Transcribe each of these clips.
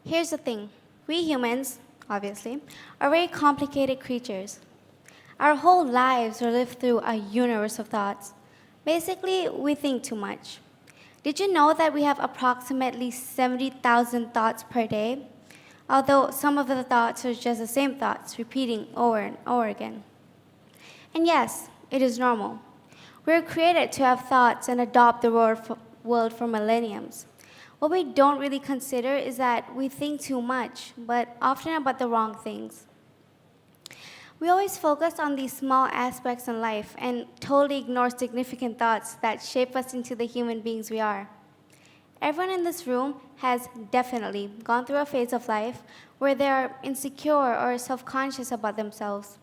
Here's the thing. We humans, obviously, are very complicated creatures. Our whole lives are lived through a universe of thoughts. Basically, we think too much. Did you know that we have approximately 70,000 thoughts per day? Although some of the thoughts are just the same thoughts, repeating over and over again. And yes, it is normal. We're created to have thoughts and adopt the world for millenniums. What we don't really consider is that we think too much, but often about the wrong things. We always focus on these small aspects in life and totally ignore significant thoughts that shape us into the human beings we are. Everyone in this room has definitely gone through a phase of life where they are insecure or self-conscious about themselves.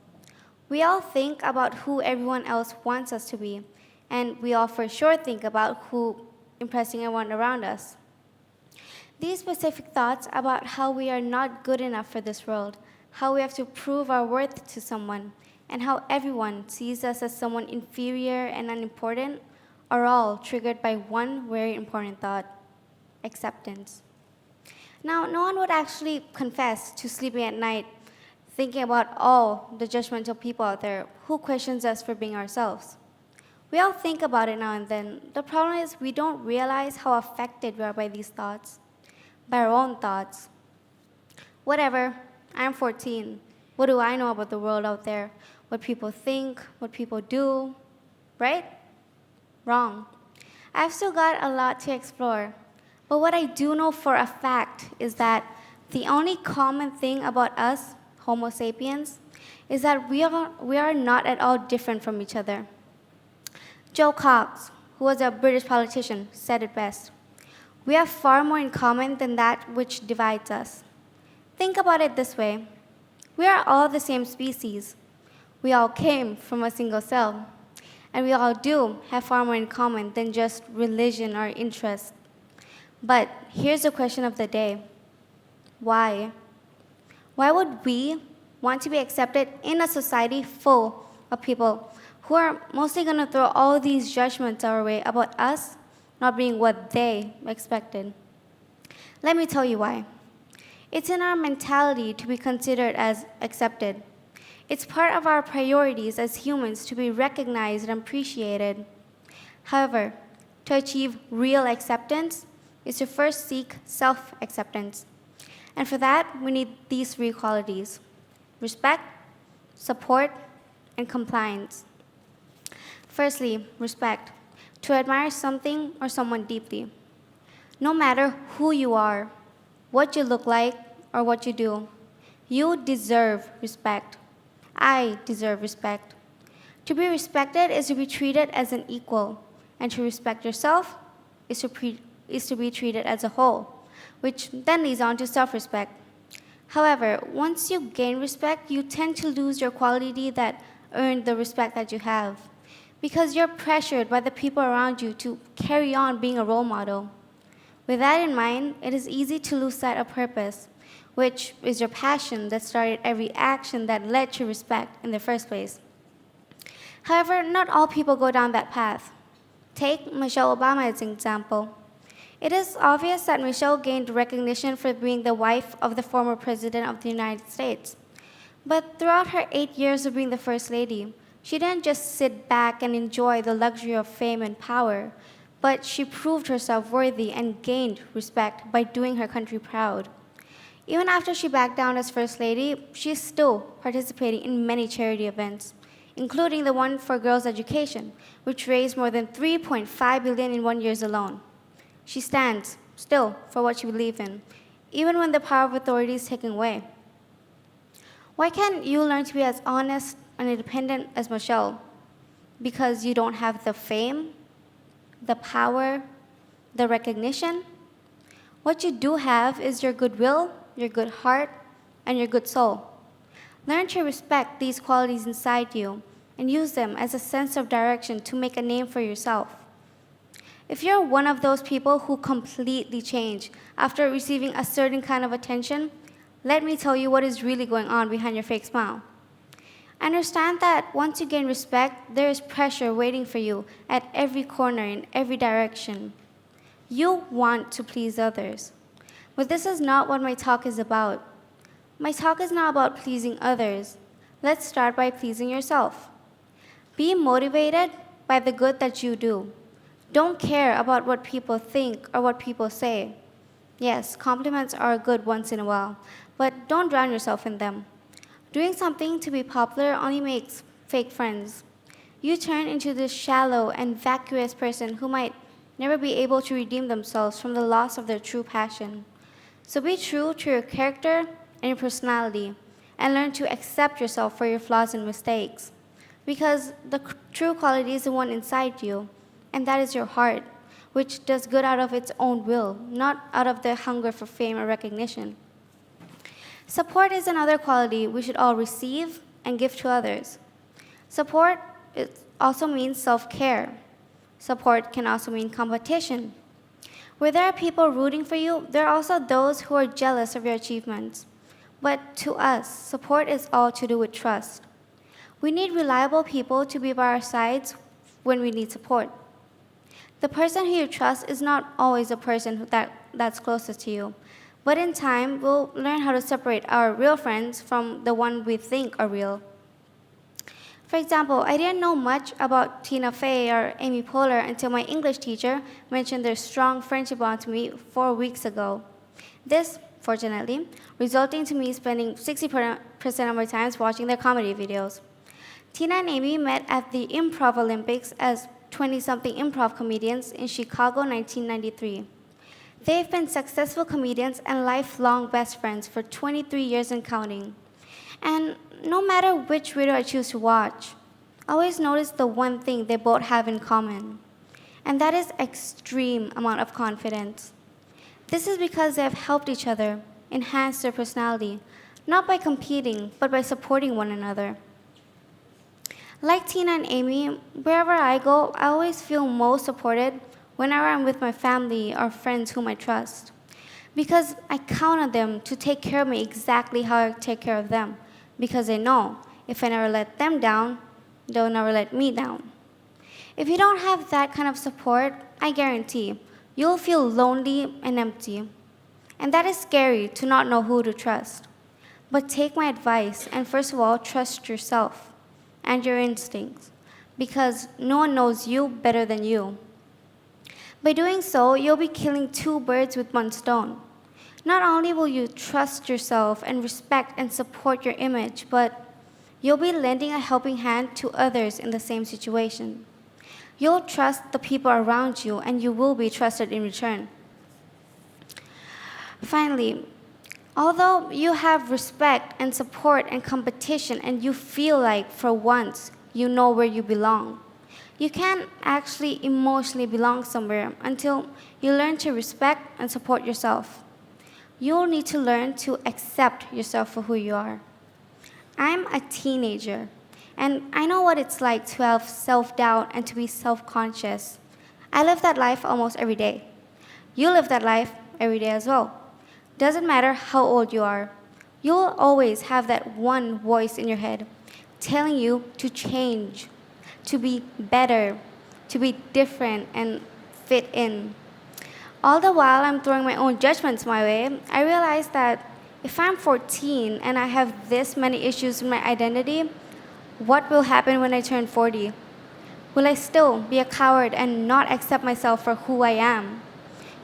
We all think about who everyone else wants us to be, and we all for sure think about who impressing everyone around us. These specific thoughts about how we are not good enough for this world, how we have to prove our worth to someone, and how everyone sees us as someone inferior and unimportant are all triggered by one very important thought: acceptance. Now, no one would actually confess to sleeping at night thinking about all the judgmental people out there who questions us for being ourselves. We all think about it now and then. The problem is we don't realize how affected we are by these thoughts, by our own thoughts. Whatever, I'm 14. What do I know about the world out there? What people think, what people do, right? Wrong. I've still got a lot to explore. But what I do know for a fact is that the only common thing about us, Homo sapiens, is that we are not at all different from each other. Joe Cox, who was a British politician, said it best. We have far more in common than that which divides us. Think about it this way. We are all the same species. We all came from a single cell. And we all do have far more in common than just religion or interest. But here's the question of the day. Why? Why would we want to be accepted in a society full of people who are mostly going to throw all these judgments our way about us not being what they expected? Let me tell you why. It's in our mentality to be considered as accepted. It's part of our priorities as humans to be recognized and appreciated. However, to achieve real acceptance is to first seek self-acceptance. And for that, we need these three qualities: respect, support, and compliance. Firstly, respect. To admire something or someone deeply. No matter who you are, what you look like, or what you do, you deserve respect. I deserve respect. To be respected is to be treated as an equal, and to respect yourself is to be treated as a whole, which then leads on to self-respect. However, once you gain respect, you tend to lose your quality that earned the respect that you have, because you're pressured by the people around you to carry on being a role model. With that in mind, it is easy to lose sight of purpose, which is your passion that started every action that led to respect in the first place. However, not all people go down that path. Take Michelle Obama as an example. It is obvious that Michelle gained recognition for being the wife of the former president of the United States. But throughout her 8 years of being the First Lady, she didn't just sit back and enjoy the luxury of fame and power, but she proved herself worthy and gained respect by doing her country proud. Even after she backed down as First Lady, she is still participating in many charity events, including the one for girls' education, which raised more than $3.5 billion in 1 year alone. She stands still for what she believes in, even when the power of authority is taken away. Why can't you learn to be as honest and independent as Michelle? Because you don't have the fame, the power, the recognition? What you do have is your goodwill, your good heart, and your good soul. Learn to respect these qualities inside you and use them as a sense of direction to make a name for yourself. If you're one of those people who completely change after receiving a certain kind of attention, let me tell you what is really going on behind your fake smile. Understand that once you gain respect, there is pressure waiting for you at every corner in every direction. You want to please others. But this is not what my talk is about. My talk is not about pleasing others. Let's start by pleasing yourself. Be motivated by the good that you do. Don't care about what people think or what people say. Yes, compliments are good once in a while, but don't drown yourself in them. Doing something to be popular only makes fake friends. You turn into this shallow and vacuous person who might never be able to redeem themselves from the loss of their true passion. So be true to your character and your personality, and learn to accept yourself for your flaws and mistakes. Because the true quality is the one inside you, and that is your heart, which does good out of its own will, not out of the hunger for fame or recognition. Support is another quality we should all receive and give to others. Support also means self-care. Support can also mean competition. Where there are people rooting for you, there are also those who are jealous of your achievements. But to us, support is all to do with trust. We need reliable people to be by our sides when we need support. The person who you trust is not always the person that's closest to you. But in time, we'll learn how to separate our real friends from the one we think are real. For example, I didn't know much about Tina Fey or Amy Poehler until my English teacher mentioned their strong friendship bond to me 4 weeks ago. This, fortunately, resulting to me spending 60% of my time watching their comedy videos. Tina and Amy met at the Improv Olympics as 20-something improv comedians in Chicago, 1993. They've been successful comedians and lifelong best friends for 23 years and counting. And no matter which video I choose to watch, I always notice the one thing they both have in common, and that is extreme amount of confidence. This is because they have helped each other enhance their personality, not by competing, but by supporting one another. Like Tina and Amy, wherever I go, I always feel most supported whenever I'm with my family or friends whom I trust, because I count on them to take care of me exactly how I take care of them, because I know if I never let them down, they'll never let me down. If you don't have that kind of support, I guarantee you'll feel lonely and empty. And that is scary to not know who to trust. But take my advice and first of all, trust yourself and your instincts, because no one knows you better than you. By doing so, you'll be killing two birds with one stone. Not only will you trust yourself and respect and support your image, but you'll be lending a helping hand to others in the same situation. You'll trust the people around you, and you will be trusted in return. Finally, although you have respect and support and competition, and you feel like for once you know where you belong, you can't actually emotionally belong somewhere until you learn to respect and support yourself. You'll need to learn to accept yourself for who you are. I'm a teenager, and I know what it's like to have self-doubt and to be self-conscious. I live that life almost every day. You live that life every day as well. Doesn't matter how old you are. You'll always have that one voice in your head telling you to change, to be better, to be different and fit in. All the while I'm throwing my own judgments my way, I realize that if I'm 14 and I have this many issues with my identity, what will happen when I turn 40? Will I still be a coward and not accept myself for who I am?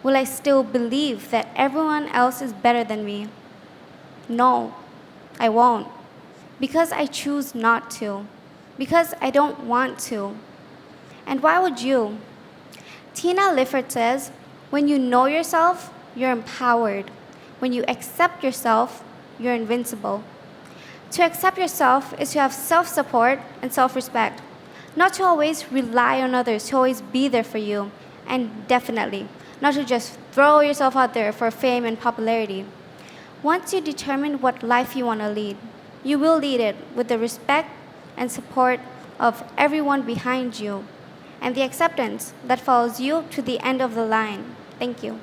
Will I still believe that everyone else is better than me? No, I won't. Because I choose not to. Because I don't want to. And why would you? Tina Lifford says, when you know yourself, you're empowered. When you accept yourself, you're invincible. To accept yourself is to have self-support and self-respect, not to always rely on others to always be there for you, and definitely not to just throw yourself out there for fame and popularity. Once you determine what life you want to lead, you will lead it with the respect and support of everyone behind you, and the acceptance that follows you to the end of the line. Thank you.